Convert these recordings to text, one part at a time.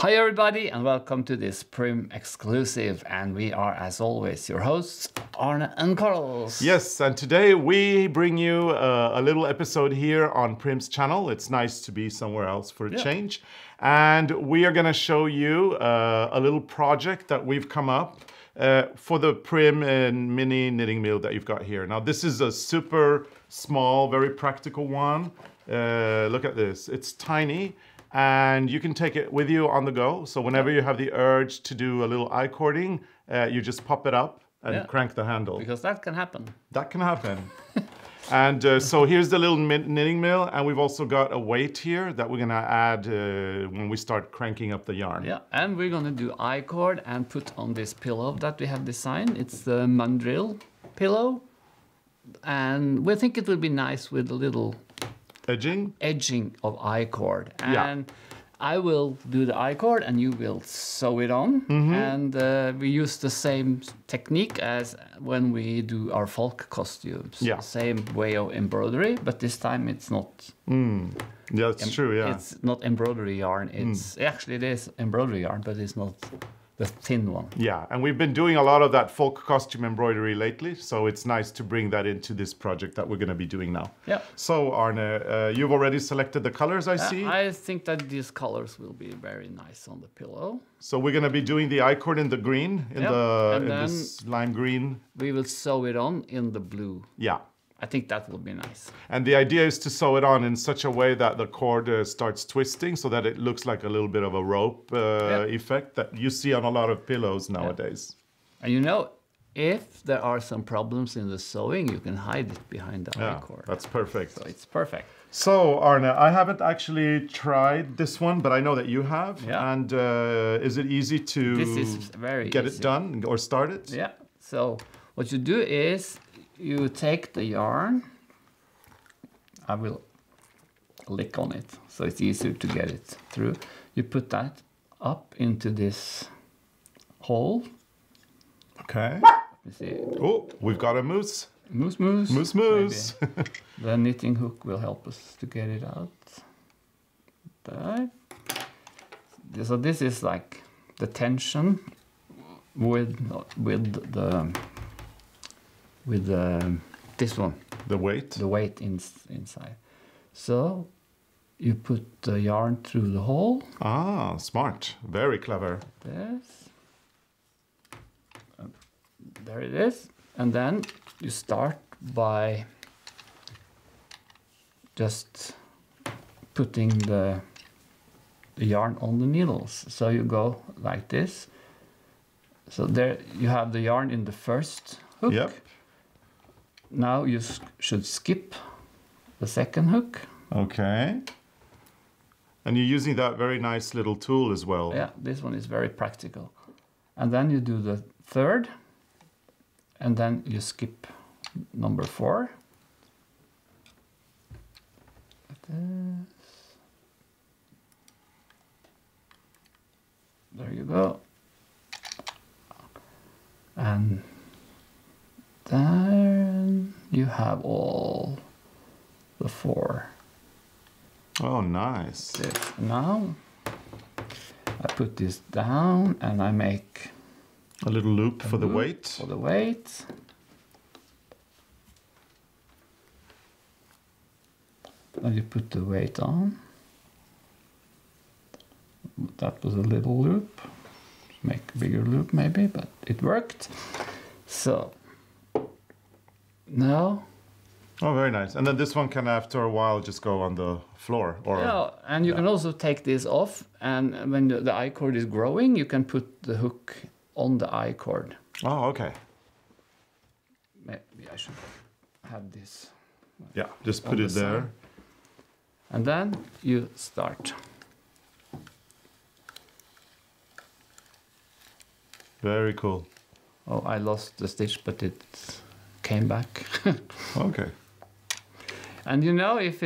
Hi everybody and welcome to this Prym exclusive, and we are as always your hosts Arne and Carlos. Yes, and today we bring you a little episode here on Prym's channel. It's nice to be somewhere else for a change. And we are going to show you a little project that we've come up for the Prym Mini Knitting Mill that you've got here. Now this is a super small, very practical one. Look at this, it's tiny. And you can take it with you on the go. So whenever you have the urge to do a little I-cording, you just pop it up and crank the handle. Because that can happen. That can happen. And so here's the little knitting mill. And we've also got a weight here that we're gonna add when we start cranking up the yarn. Yeah, and we're gonna do I-cord and put on this pillow that we have designed. It's the mandrel pillow. And we think it will be nice with a little edging of I-cord, and I will do the I-cord and you will sew it on. And we use the same technique as when we do our folk costumes. Same way of embroidery, but this time it's not. Yeah, it's true. Yeah, it's not embroidery yarn. It's actually it is embroidery yarn, but it's not the thin one. Yeah, and we've been doing a lot of that folk costume embroidery lately, so it's nice to bring that into this project that we're going to be doing now. Yeah. So Arne, you've already selected the colors, I see. I think that these colors will be very nice on the pillow. So we're going to be doing the I-cord in the green, in this lime green. We will sew it on in the blue. Yeah. I think that will be nice. And the idea is to sew it on in such a way that the cord starts twisting so that it looks like a little bit of a rope effect that you see on a lot of pillows nowadays. And you know, if there are some problems in the sewing, you can hide it behind the I-cord. That's perfect. So it's perfect. So Arne, I haven't actually tried this one, but I know that you have. And is it easy to get it done or start it? Yeah. So what you do is you take the yarn. I will lick on it so it's easier to get it through. You put that up into this hole. Okay. Let me see. Oh, we've got a moose. Moose, moose. Moose, moose. The knitting hook will help us to get it out. There. So this is like the tension with this one. The weight? The weight inside. So you put the yarn through the hole. Ah, smart. Very clever. This. There it is. And then you start by just putting the yarn on the needles. So you go like this. So there you have the yarn in the first hook. Yep. Now you should skip the second hook. Okay. And you're using that very nice little tool as well. Yeah, this one is very practical. And then you do the third, and then you skip number 4. Like this. There you go. And then you have all the 4. Oh, nice. Now I put this down and I make a little loop for the weight. For the weight. Then you put the weight on. That was a little loop. Make a bigger loop maybe, but it worked. So now. Oh, very nice. And then this one can, after a while, just go on the floor. Or, yeah, and you can also take this off, and when the I-cord is growing, you can put the hook on the I-cord. Oh, okay. Maybe I should have this. Yeah, just put it there. And then you start. Very cool. Oh, I lost the stitch, but it came back. Okay. And you know, if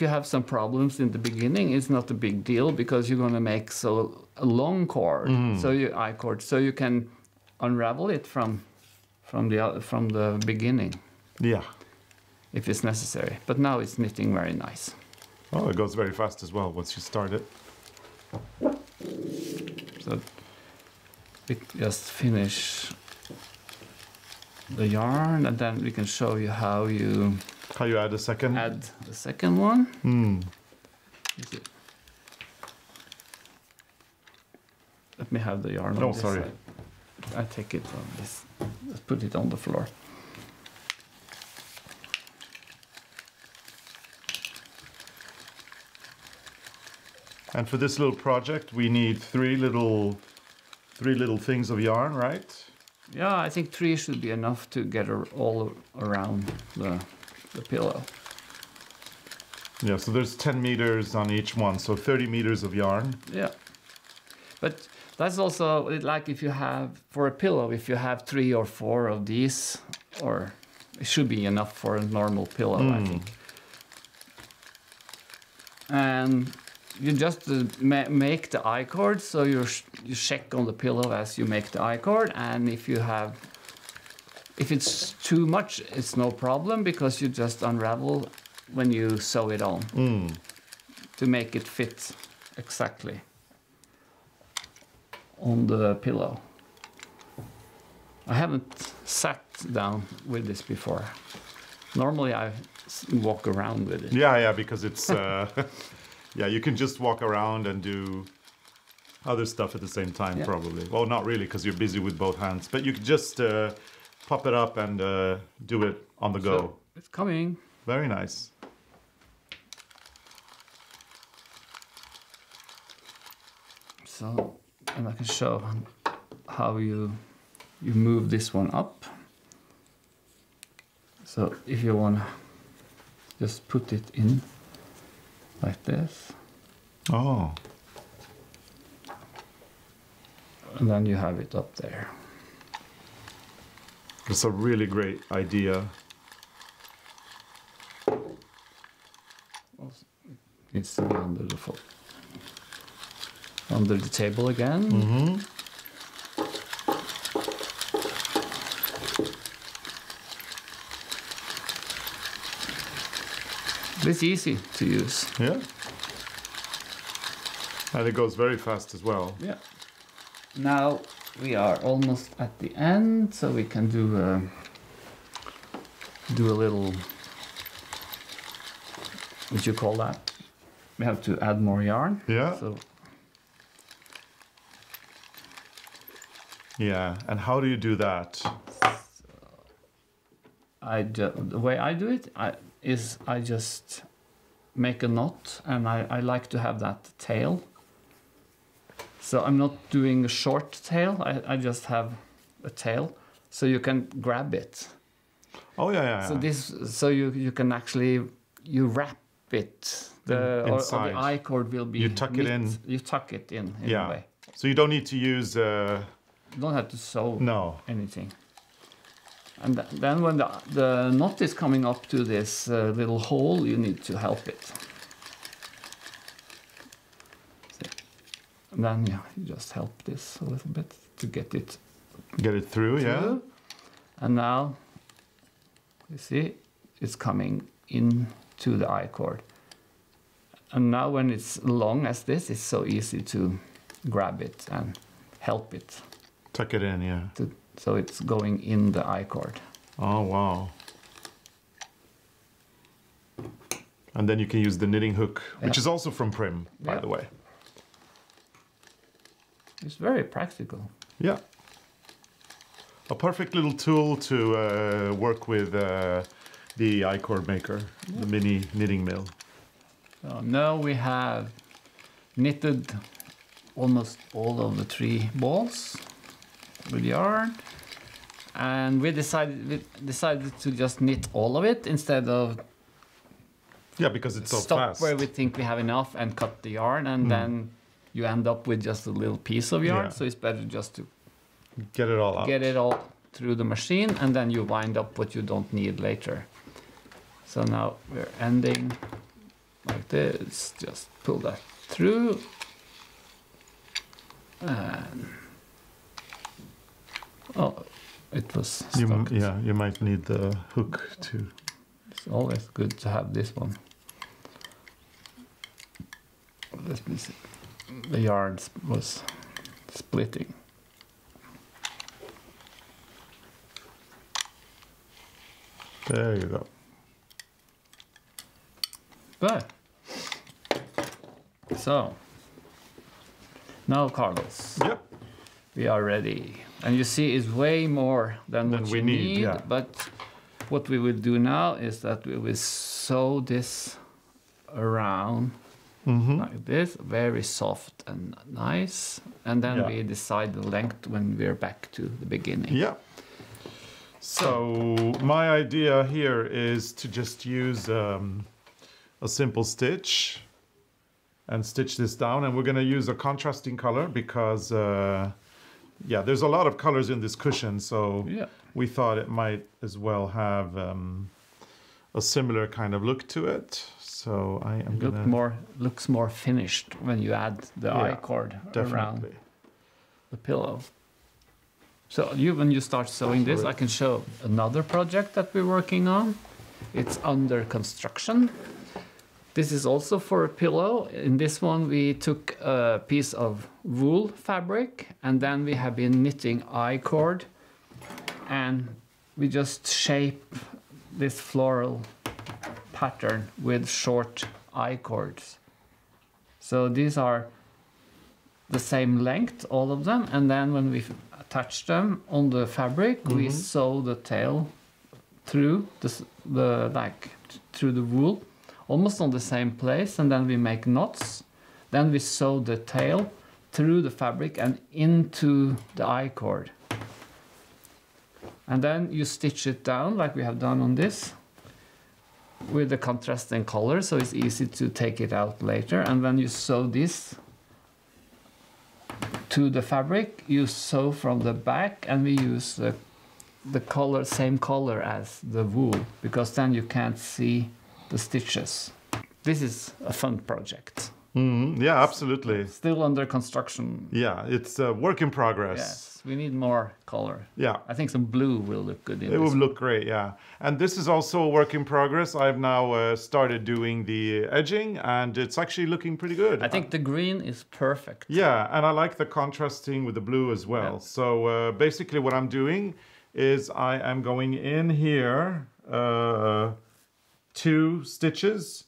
you have some problems in the beginning, it's not a big deal because you're gonna make a long cord, so I-cord, so you can unravel it from the beginning. Yeah. If it's necessary. But now it's knitting very nice. Oh, it goes very fast as well once you start it. So we just finish the yarn, and then we can show you how you add the second. Add the second one. Let me have the yarn. No, on this sorry. side. I take it on this. Let's put it on the floor. And for this little project, we need three little things of yarn, right? Yeah, I think 3 should be enough to get her all around the pillow. Yeah, so there's 10 meters on each one, so 30 meters of yarn. Yeah, but that's also like if you have, for a pillow, if you have 3 or 4 of these, or it should be enough for a normal pillow, I think. And you just make the I-cord, so you check on the pillow as you make the I-cord, and if it's too much, it's no problem, because you just unravel when you sew it on to make it fit exactly on the pillow. I haven't sat down with this before. Normally I walk around with it. Yeah, because it's yeah, you can just walk around and do other stuff at the same time, probably. Well, not really, because you're busy with both hands, but you can just pop it up and do it on the go. So it's coming. Very nice. So, and I can show how you move this one up. So if you want to just put it in like this. Oh. And then you have it up there. That's a really great idea. It's under the table again. It's easy to use. Yeah. And it goes very fast as well. Yeah. Now we are almost at the end, so we can do a little, what you call that? We have to add more yarn. Yeah. So yeah, and how do you do that? The way I do it is I just make a knot, and I like to have that tail. So I'm not doing a short tail, I just have a tail, so you can grab it. Oh yeah. So you can actually, you wrap it. Or the I-cord will be. You tuck it in. You tuck it in a way. So you don't need to use. You don't have to sew anything. And then when the knot is coming up to this little hole, you need to help it. And then you just help this a little bit to get it through. Yeah. And now you see it's coming into the I-cord. And now when it's long as this, it's so easy to grab it and help it. Tuck it in, yeah. So it's going in the I-cord. Oh, wow. And then you can use the knitting hook, which is also from Prym, by the way. It's very practical. Yeah. A perfect little tool to work with the I-cord maker, the mini knitting mill. So now we have knitted almost all of the 3 balls with yarn, and we decided to just knit all of it instead of because it's so stop fast. where we think we have enough and cut the yarn, and then you end up with just a little piece of yarn. So it's better just to get it all out. Get it all through the machine, and then you wind up what you don't need later. So now we're ending like this. Just pull that through. And it was stuck. You might need the hook too. It's always good to have this one. Let me see. The yarn was splitting. There you go. Good. So, now Carlos. Yep. We are ready. And you see it's way more than what we you need, need. yeah. But what we will do now is that we will sew this around like this, very soft and nice. And then we decide the length when we're back to the beginning. Yeah. So my idea here is to just use a simple stitch and stitch this down, and we're going to use a contrasting color because yeah, there's a lot of colors in this cushion, so we thought it might as well have a similar kind of look to it. So I am looks more finished when you add the I-cord around the pillow. So when you start sewing this, I can show another project that we're working on. It's under construction. This is also for a pillow. In this one, we took a piece of wool fabric, and then we have been knitting I-cord, and we just shape this floral pattern with short I-cords. So these are the same length, all of them, and then when we attach them on the fabric, we sew the tail through through the wool, almost on the same place, and then we make knots. Then we sew the tail through the fabric and into the I-cord. And then you stitch it down like we have done on this with the contrasting color, so it's easy to take it out later. And when you sew this to the fabric, you sew from the back, and we use the color, same color as the wool, because then you can't see the stitches. This is a fun project. Yeah, absolutely. Still under construction. Yeah, it's a work in progress. Yes, we need more color. Yeah. I think some blue will look good in this. It will look great, yeah. And this is also a work in progress. I've now started doing the edging, and it's actually looking pretty good. I think the green is perfect. Yeah, and I like the contrasting with the blue as well. Yeah. So basically what I'm doing is I am going in here 2 stitches.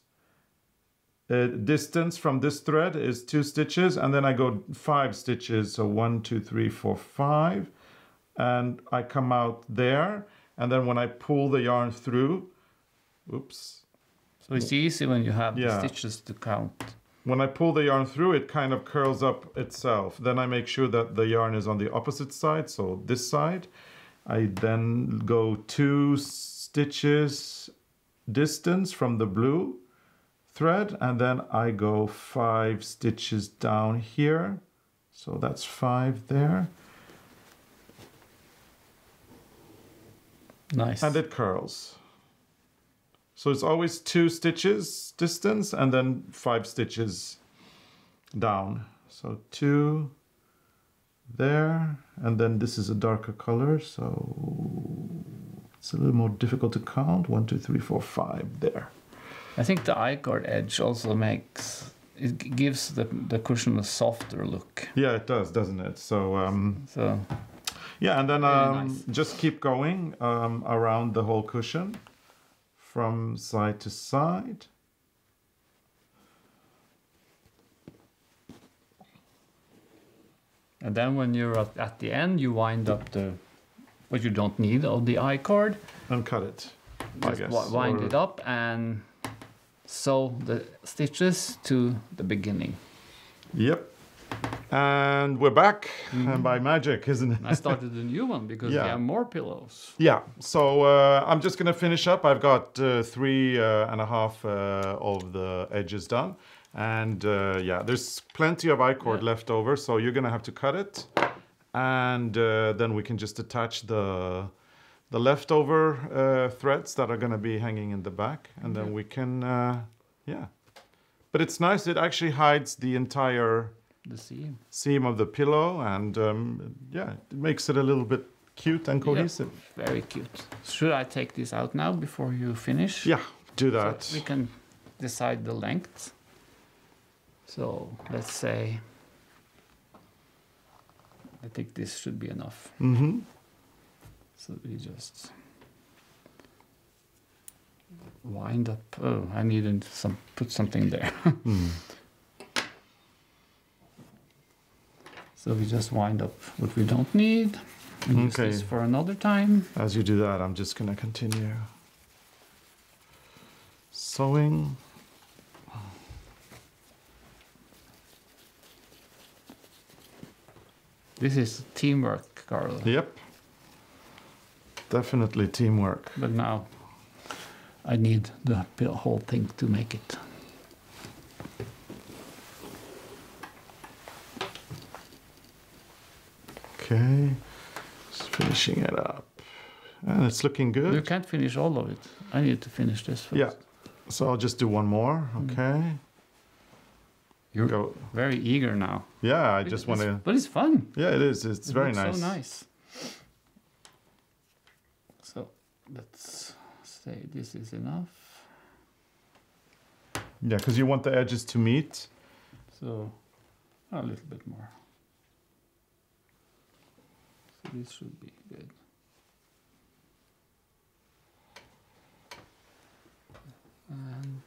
Distance from this thread is 2 stitches, and then I go 5 stitches, so 1, 2, 3, 4, 5, and I come out there, and then when I pull the yarn through, oops. So it's easy when you have the stitches to count. When I pull the yarn through, it kind of curls up itself. Then I make sure that the yarn is on the opposite side, so this side. I then go 2 stitches distance from the blue thread, and then I go 5 stitches down here, so that's 5 there. Nice. And it curls. So it's always 2 stitches distance and then 5 stitches down. So 2 there, and then this is a darker color, so it's a little more difficult to count. 1, 2, 3, 4, 5 there. I think the I-cord edge also gives the cushion a softer look. Yeah, it does, doesn't it? So yeah, and then nice. Just keep going around the whole cushion from side to side. And then when you're at the end, you wind up what you don't need of the I-cord. And cut it, I guess. Wind it up and sew the stitches to the beginning. Yep. And we're back, and by magic, isn't it? I started a new one because we have more pillows. Yeah, so I'm just going to finish up. I've got 3.5 of the edges done. And yeah, there's plenty of I-cord left over, so you're going to have to cut it. And then we can just attach the leftover threads that are going to be hanging in the back, and then we can but it's nice, it actually hides the entire seam of the pillow, and yeah, it makes it a little bit cute and cohesive. Very cute. Should I take this out now before you finish? Yeah, do that. So we can decide the length. So let's say I think this should be enough. Mm-hmm. So we just wind up. Oh, I needed put something there. So we just wind up what we don't need. And use this for another time. As you do that, I'm just going to continue sewing. This is teamwork, Carl. Yep. Definitely teamwork. But now I need the whole thing to make it. Okay, just finishing it up. And it's looking good. You can't finish all of it. I need to finish this first. Yeah, so I'll just do one more, okay? You're very eager now. Yeah, I just want to... But it's fun. Yeah, it is. It's very nice. So nice. So let's say this is enough. Yeah, because you want the edges to meet. So a little bit more. So this should be good. And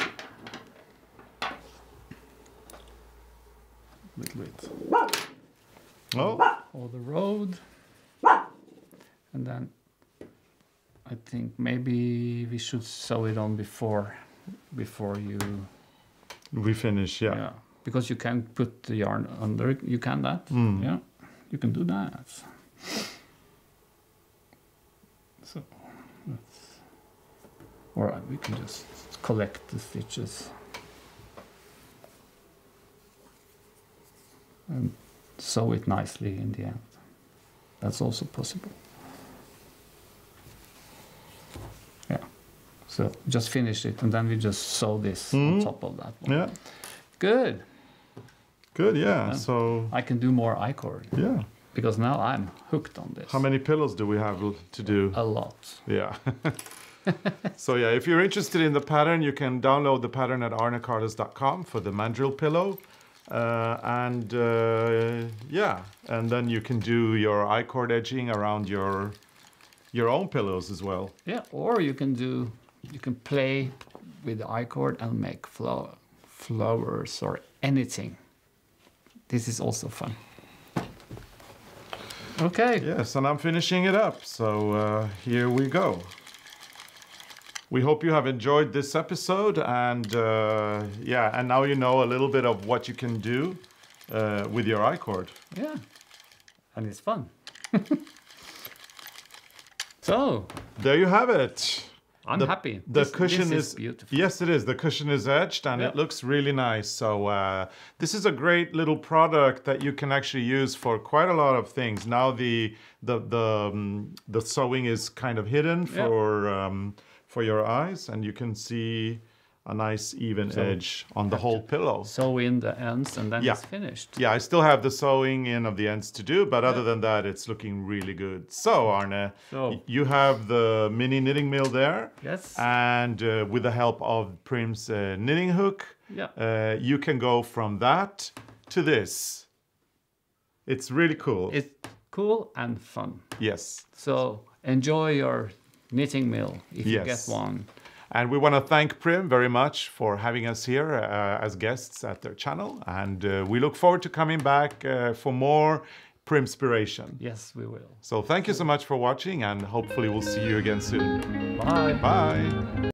with all the road, and then I think maybe we should sew it on before we finish. Yeah, because you can put the yarn under. You can that. Yeah, you can do that. So or we can just collect the stitches and sew it nicely in the end. That's also possible. Yeah. So just finish it and then we just sew this on top of that one. Yeah. Good. Good, yeah. So I can do more I-cord. Yeah. Because now I'm hooked on this. How many pillows do we have to do? A lot. Yeah. So yeah, if you're interested in the pattern, you can download the pattern at arnecartas.com for the mandrel pillow. Yeah, and then you can do your I-cord edging around your own pillows as well. Yeah, or you can play with the I-cord and make flowers or anything. This is also fun. Okay. Yes, and I'm finishing it up. So here we go. We hope you have enjoyed this episode, and yeah, and now you know a little bit of what you can do with your I-cord. Yeah, and it's fun. So there you have it. I'm happy. The cushion is beautiful. Yes, it is. The cushion is edged, and it looks really nice. So this is a great little product that you can actually use for quite a lot of things. Now the sewing is kind of hidden for your eyes, and you can see a nice even edge on the whole pillow. Sew in the ends and then it's finished. Yeah, I still have the sewing in of the ends to do, but other than that, it's looking really good. So Arne, you have the mini knitting mill there. Yes. And with the help of Prym's knitting hook, you can go from that to this. It's really cool. It's cool and fun. Yes. So enjoy your knitting mill if you get one. And we want to thank Prym very much for having us here as guests at their channel. And we look forward to coming back for more Prymspiration. Yes, we will. So thank you so much for watching, and hopefully we'll see you again soon. Bye. Bye.